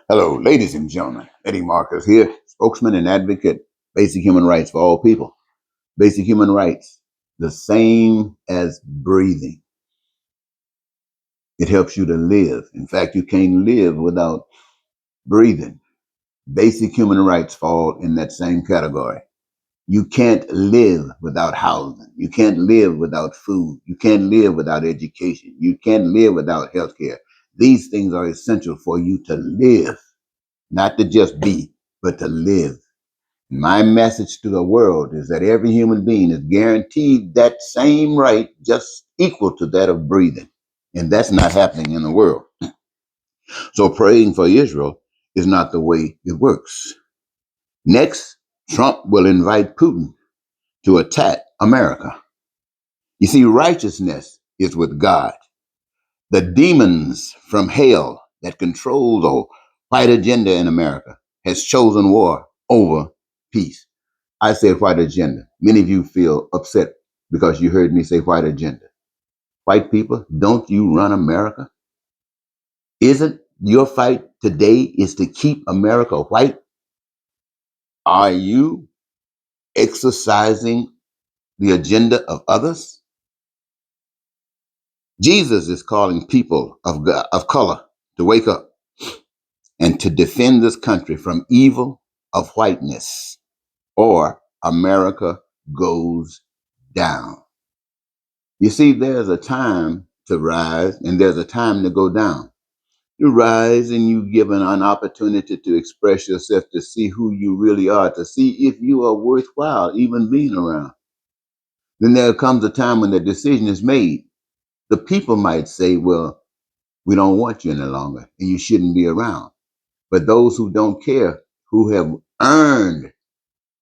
Hello, ladies and gentlemen. Eddie Marcus here, spokesman and advocate, basic human rights for all people. Basic human rights, the same as breathing. It helps you to live. In fact, you can't live without breathing. Basic human rights fall in that same category. You can't live without housing. You can't live without food. You can't live without education. You can't live without health care. These things are essential for you to live, not to just be, but to live. My message to the world is that every human being is guaranteed that same right, just equal to that of breathing. And that's not happening in the world. So praying for Israel is not the way it works. Next, Trump will invite Putin to attack America. You see, righteousness is with God. The demons from hell that control the white agenda in America has chosen war over peace. I said white agenda. Many of you feel upset because you heard me say white agenda. White people, don't you run America? Isn't your fight today is to keep America white? Are you exercising the agenda of others? Jesus is calling people of God, of color to wake up and to defend this country from evil of whiteness, or America goes down. You see, there's a time to rise and there's a time to go down. You rise and you given an opportunity to express yourself, to see who you really are, to see if you are worthwhile even being around. Then there comes a time when the decision is made. The people might say, well, we don't want you any longer and you shouldn't be around. But those who don't care, who have earned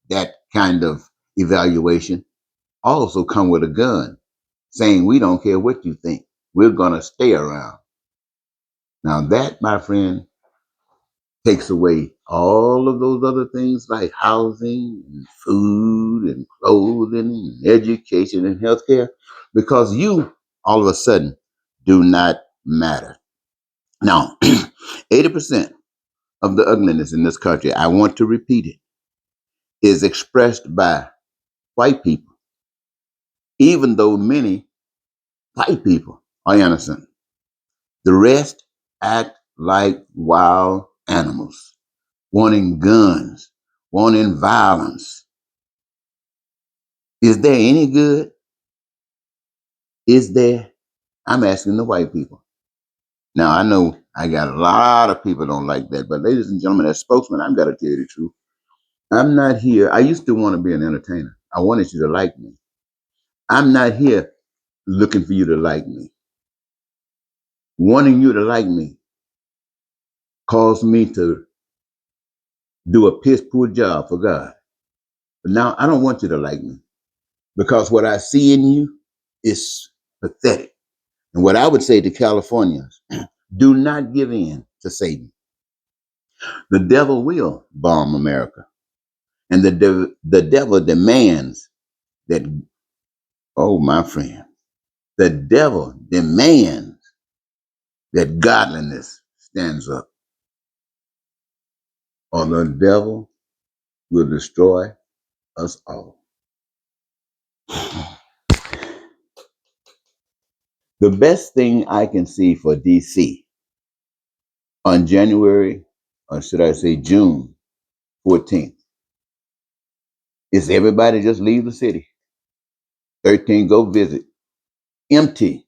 that kind of evaluation, also come with a gun saying, we don't care what you think. We're going to stay around. Now that, my friend, takes away all of those other things like housing and food and clothing and education and healthcare, because you all of a sudden do not matter. Now, 80% of the ugliness in this country, I want to repeat it, is expressed by white people, even though many white people are innocent. The rest act like wild animals, wanting guns, wanting violence. Is there any good? Is there? I'm asking the white people. Now, I know I got a lot of people don't like that, but ladies and gentlemen, as spokesman, I've got to tell you the truth. I'm not here. I used to want to be an entertainer. I wanted you to like me. I'm not here looking for you to like me. Wanting you to like me caused me to do a piss poor job for God. But now I don't want you to like me, because what I see in you is pathetic. And what I would say to Californians, do not give in to Satan. The devil will bomb America. And the devil demands that, oh, my friend, the devil demands that godliness stands up, or the devil will destroy us all. The best thing I can see for DC on January, or should I say June 14th, is everybody just leave the city. 13, go visit. Empty.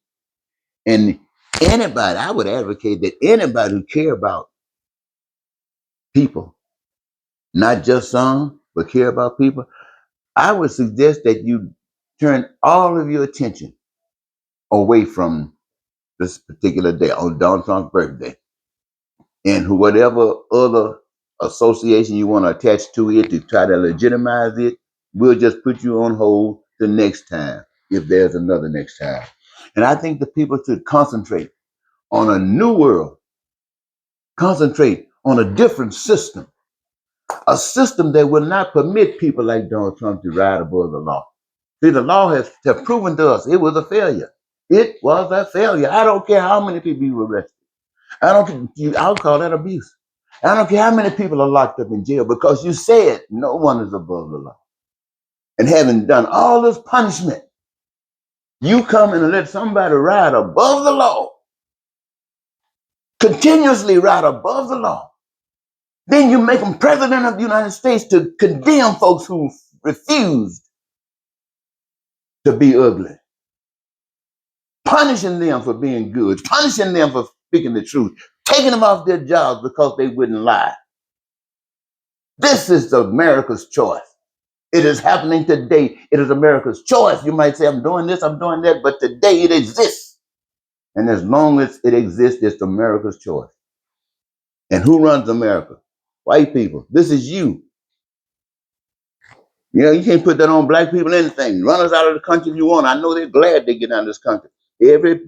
And anybody, I would advocate that anybody who care about people, not just some, but care about people, I would suggest that you turn all of your attention away from this particular day on Donald Trump's birthday, and whatever other association you want to attach to it to try to legitimize it, we'll just put you on hold the next time, if there's another next time. And I think the people should concentrate on a new world, concentrate on a different system, a system that will not permit people like Donald Trump to ride above the law. See, the law has proven to us it was a failure. It was a failure. I don't care how many people you arrested. I don't. I'll call that abuse. I don't care how many people are locked up in jail because you said no one is above the law. And having done all this punishment, you come and let somebody ride above the law, continuously ride above the law. Then you make them president of the United States to condemn folks who refused to be ugly, punishing them for being good, punishing them for speaking the truth, taking them off their jobs because they wouldn't lie. This is America's choice. It is happening today. It is America's choice. You might say, I'm doing this, I'm doing that, but today it exists. And as long as it exists, it's America's choice. And who runs America? White people. This is you. You know, you can't put that on black people, anything. Run us out of the country if you want. I know they're glad they get out of this country. Every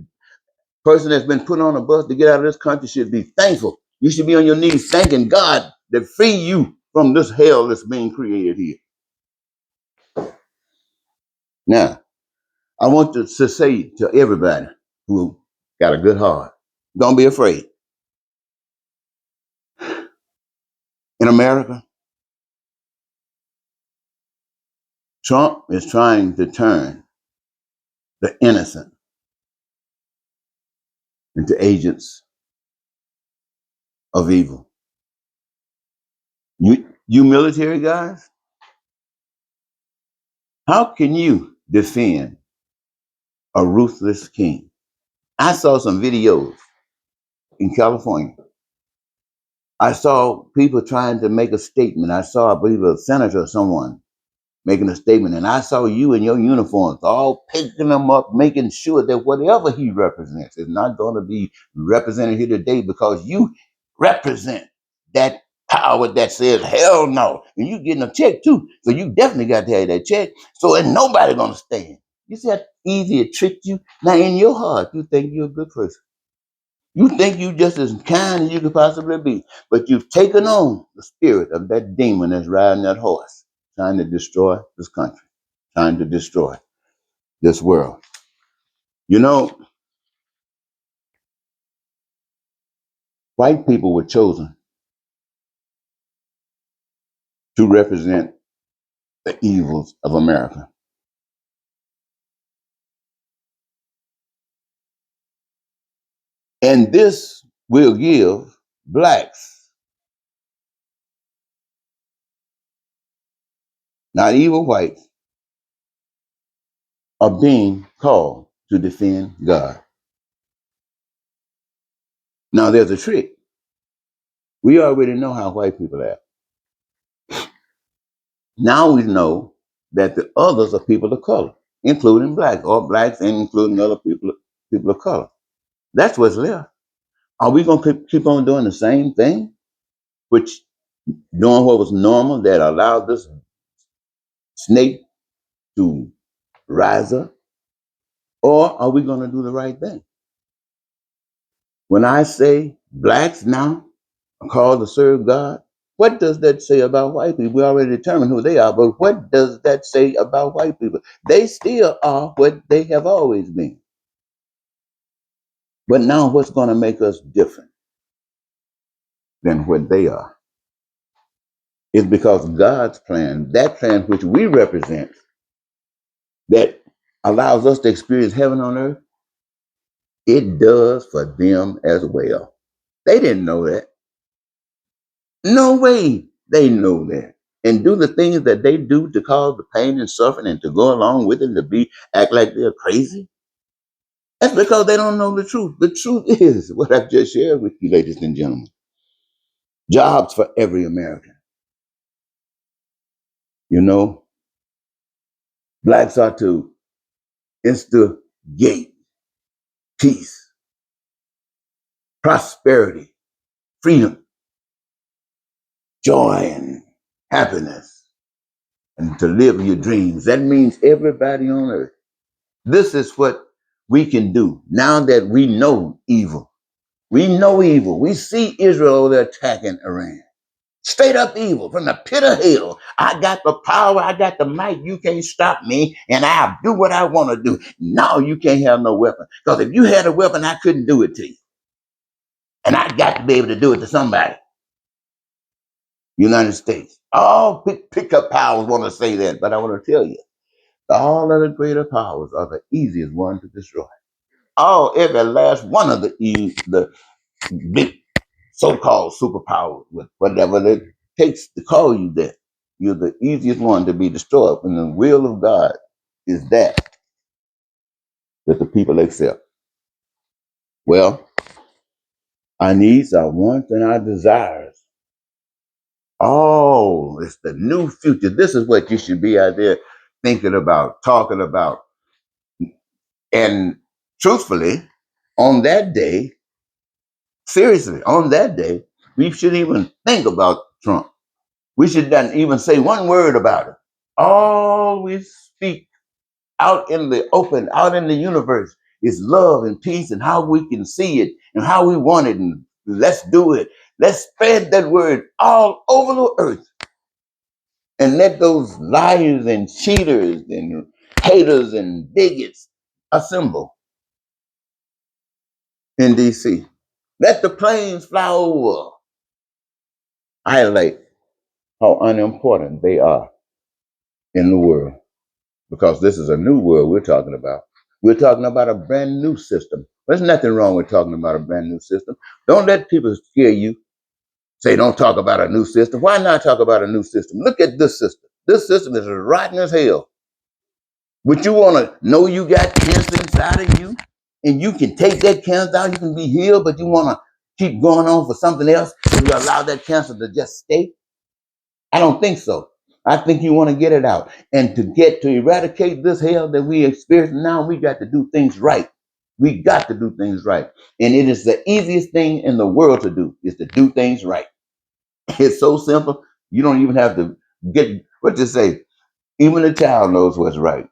person that's been put on a bus to get out of this country should be thankful. You should be on your knees thanking God to free you from this hell that's being created here. Now, I want to say to everybody who got a good heart, don't be afraid. In America, Trump is trying to turn the innocent into agents of evil. You military guys, how can you defend a ruthless king? I saw some videos in California. I saw people trying to make a statement. I saw, I believe, a senator or someone making a statement, and I saw you in your uniforms, all picking them up, making sure that whatever he represents is not going to be represented here today because you represent that power that says hell no, and you getting a check too, so you definitely got to have that check. So ain't nobody gonna stand. You see how easy it tricked you? Now in your heart, you think you're a good person. You think you just as kind as you could possibly be, but you've taken on the spirit of that demon that's riding that horse, trying to destroy this country, trying to destroy this world. You know, white people were chosen to represent the evils of America. And this will give blacks, not evil whites, a being called to defend God. Now there's a trick. We already know how white people act. Now we know that the others are people of color, including blacks, or blacks and including other people of color. That's what's left. Are we going to keep on doing the same thing, which doing what was normal that allowed this snake to rise up? Or are we going to do the right thing? When I say blacks now are called to serve God, what does that say about white people? We already determined who they are, but what does that say about white people? They still are what they have always been. But now what's going to make us different than what they are? Is because God's plan, that plan which we represent, that allows us to experience heaven on earth, it does for them as well. They didn't know that. No way they know that. And do the things that they do to cause the pain and suffering and to go along with it, to act like they're crazy. That's because they don't know the truth. The truth is what I've just shared with you, ladies and gentlemen. Jobs for every American. You know, blacks are to instigate peace, prosperity, freedom, joy, and happiness, and to live your dreams. That means everybody on earth. This is what we can do now that we know evil. We know evil. We see Israel over there attacking Iran. Straight up evil from the pit of hell. I got the power, I got the might, you can't stop me, and I'll do what I want to do. No, you can't have no weapon. Because if you had a weapon, I couldn't do it to you. And I got to be able to do it to somebody. United States. All pickup powers want to say that, but I want to tell you, all of the greater powers are the easiest one to destroy. All every last one of the big so-called superpowers, with whatever it takes to call you that, you're the easiest one to be destroyed. And the will of God is that the people accept. Well, our needs, our wants, and our desires. Oh, it's the new future. This is what you should be out there thinking about, talking about. And truthfully, on that day, seriously, on that day, we shouldn't even think about Trump. We should not even say one word about it. All we speak out in the open, out in the universe, is love and peace and how we can see it and how we want it. And let's do it. Let's spread that word all over the earth and let those liars and cheaters and haters and bigots assemble in DC. Let the planes fly over. Highlight how unimportant they are in the world, because this is a new world we're talking about. We're talking about a brand new system. There's nothing wrong with talking about a brand new system. Don't let people scare you. Say, don't talk about a new system. Why not talk about a new system? Look at this system. This system is as rotten as hell. But you want to know you got cancer inside of you, and you can take that cancer out, you can be healed, but you want to keep going on for something else, and you allow that cancer to just stay? I don't think so. I think you want to get it out. And to eradicate this hell that we experience now, we got to do things right. We got to do things right. And it is the easiest thing in the world to do, is to do things right. It's so simple. You don't even have to get what to say. Even a child knows what's right.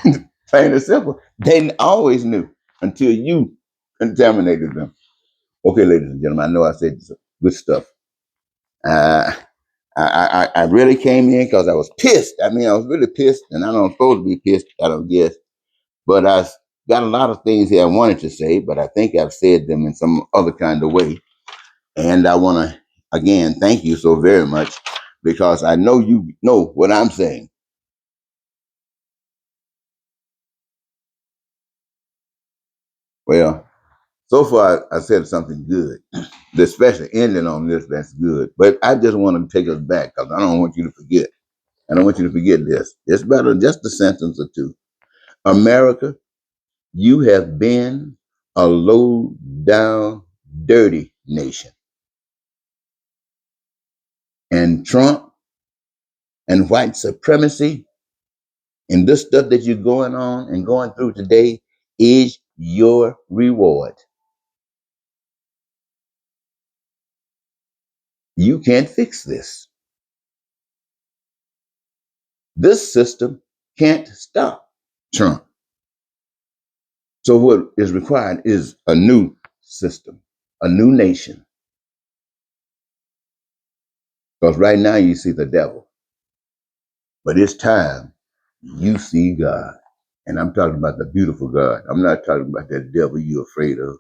Plain and simple. They always knew until you contaminated them. Okay, ladies and gentlemen, I know I said some good stuff. Uh, I really came in because I was pissed. I mean, I was really pissed, and I don't supposed to be pissed, I don't guess. But I got a lot of things here I wanted to say, but I think I've said them in some other kind of way. And I want to, again, thank you so very much, because I know you know what I'm saying. Well, so far I said something good, especially ending on this, that's good. But I just want to take us back, because I don't want you to forget. I don't want you to forget this. It's better just a sentence or two. America, you have been a low down, dirty nation. And Trump and white supremacy and this stuff that you're going on and going through today is your reward. You can't fix this. This system can't stop Trump. So what is required is a new system, a new nation. Because right now you see the devil, but it's time you see God. And I'm talking about the beautiful God. I'm not talking about that devil you're afraid of.